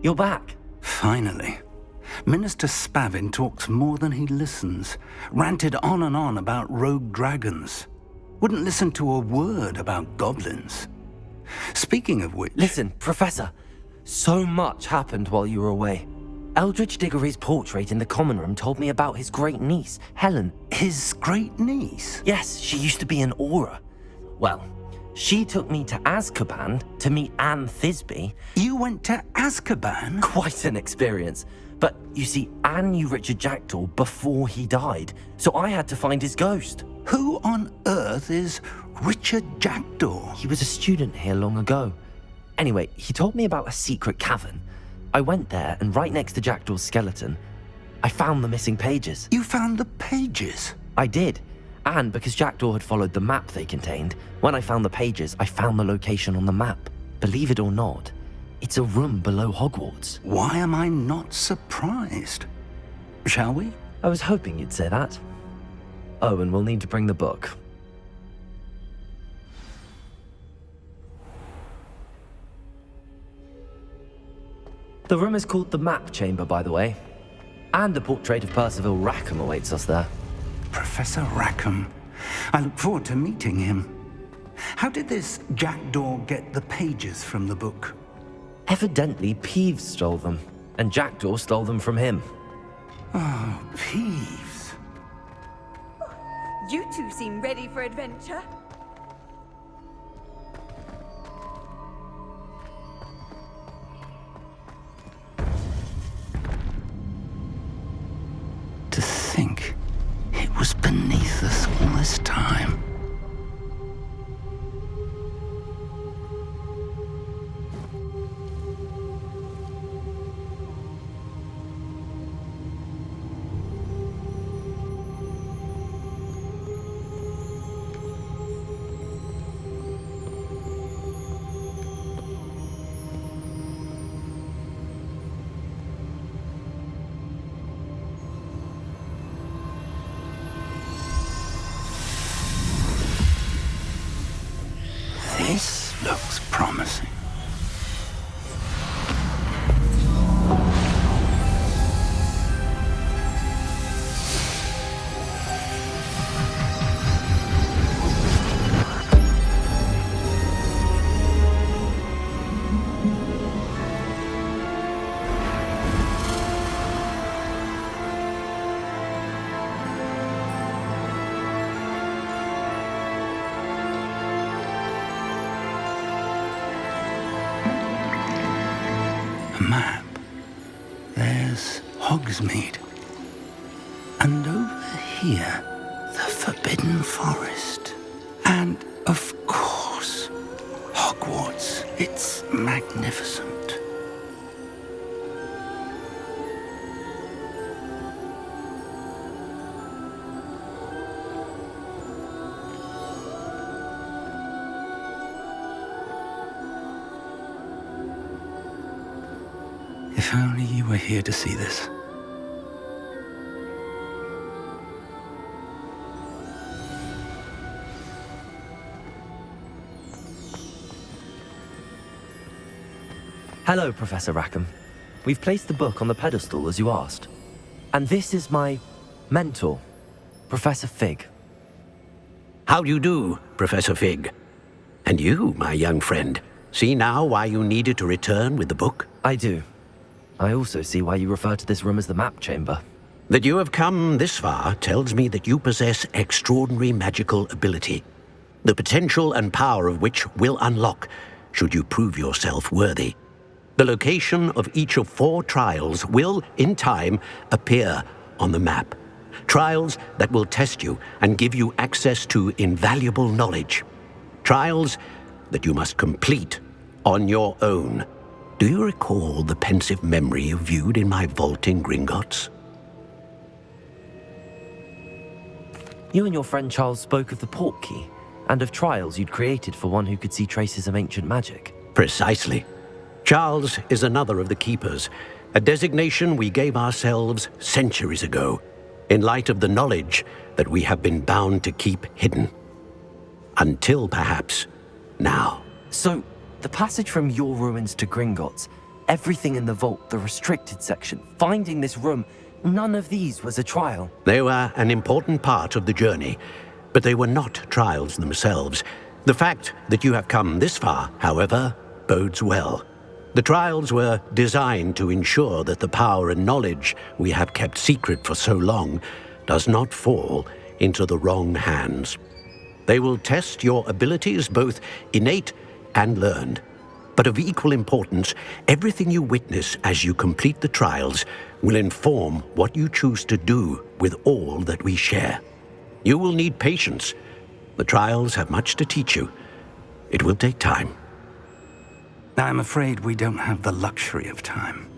You're back. Finally. Minister Spavin talks more than he listens. Ranted on and on about rogue dragons. Wouldn't listen to a word about goblins. Speaking of which... Listen, Professor. So much happened while you were away. Eldridge Diggory's portrait in the common room told me about his great niece, Helen. His great niece? Yes, she used to be an Auror. Well, she took me to Azkaban to meet Anne Thisbe. You went to Azkaban? Quite an experience. But you see, Anne knew Richard Jackdaw before he died, so I had to find his ghost. Who on earth is Richard Jackdaw? He was a student here long ago. Anyway, he told me about a secret cavern. I went there, and right next to Jackdaw's skeleton, I found the missing pages. You found the pages? I did. And because Jackdaw had followed the map they contained, when I found the pages, I found the location on the map. Believe it or not, it's a room below Hogwarts. Why am I not surprised? Shall we? I was hoping you'd say that. Oh, and we'll need to bring the book. The room is called the Map Chamber, by the way. And a portrait of Percival Rackham awaits us there. Professor Rackham. I look forward to meeting him. How did this Jackdaw get the pages from the book? Evidently, Peeves stole them, and Jackdaw stole them from him. Oh, Peeves. You two seem ready for adventure. To think it was beneath us all this time. This looks promising. Map. There's Hogsmeade. And over here, the Forbidden Forest. And, of course, Hogwarts. It's magnificent. If only you were here to see this. Hello, Professor Rackham. We've placed the book on the pedestal as you asked. And this is my mentor, Professor Fig. How do you do, Professor Fig? And you, my young friend, see now why you needed to return with the book? I do. I also see why you refer to this room as the Map Chamber. That you have come this far tells me that you possess extraordinary magical ability, the potential and power of which will unlock should you prove yourself worthy. The location of each of 4 trials will, in time, appear on the map. Trials that will test you and give you access to invaluable knowledge. Trials that you must complete on your own. Do you recall the pensive memory you viewed in my vault in Gringotts? You and your friend Charles spoke of the Portkey, and of trials you'd created for one who could see traces of ancient magic. Precisely. Charles is another of the Keepers, a designation we gave ourselves centuries ago, in light of the knowledge that we have been bound to keep hidden. Until, perhaps, now. So, the passage from your ruins to Gringotts, Everything in the vault, the restricted section, finding this room, none of these was a trial. They were an important part of the journey, but they were not trials themselves. The fact that you have come this far, however, bodes well. The trials were designed to ensure that the power and knowledge we have kept secret for so long does not fall into the wrong hands. They will test your abilities, both innate and learned. But of equal importance, everything you witness as you complete the trials will inform what you choose to do with all that we share. You will need patience. The trials have much to teach you. It will take time. I'm afraid we don't have the luxury of time.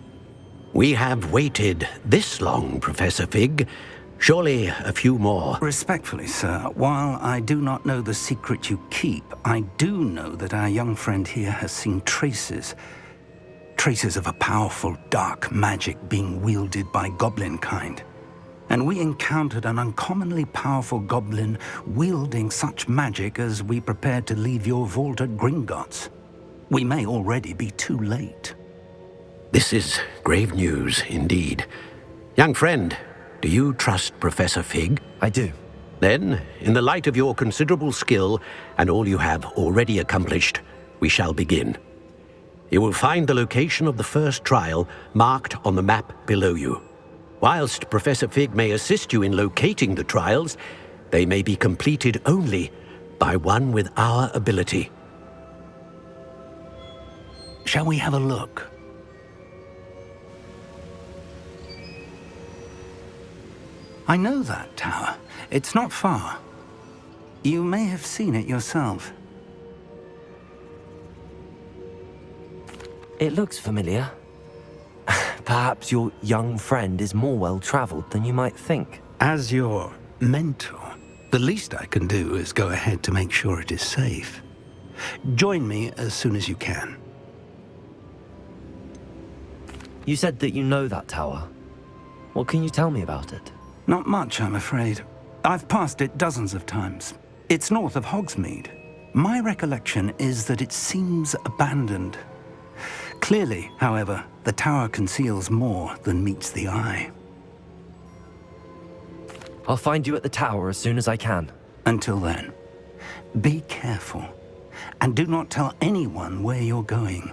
We have waited this long, Professor Fig. Surely a few more. Respectfully, sir, while I do not know the secret you keep, I do know that our young friend here has seen traces of a powerful dark magic being wielded by goblin kind. And we encountered an uncommonly powerful goblin wielding such magic as we prepared to leave your vault at Gringotts. We may already be too late. This is grave news indeed. Young friend, do you trust Professor Fig? I do. Then, in the light of your considerable skill and all you have already accomplished, we shall begin. You will find the location of the first trial marked on the map below you. Whilst Professor Fig may assist you in locating the trials, they may be completed only by one with our ability. Shall we have a look? I know that tower. It's not far. You may have seen it yourself. It looks familiar. Perhaps your young friend is more well-traveled than you might think. As your mentor, the least I can do is go ahead to make sure it is safe. Join me as soon as you can. You said that you know that tower. What can you tell me about it? Not much, I'm afraid. I've passed it dozens of times. It's north of Hogsmeade. My recollection is that it seems abandoned. Clearly, however, the tower conceals more than meets the eye. I'll find you at the tower as soon as I can. Until then, be careful, and do not tell anyone where you're going.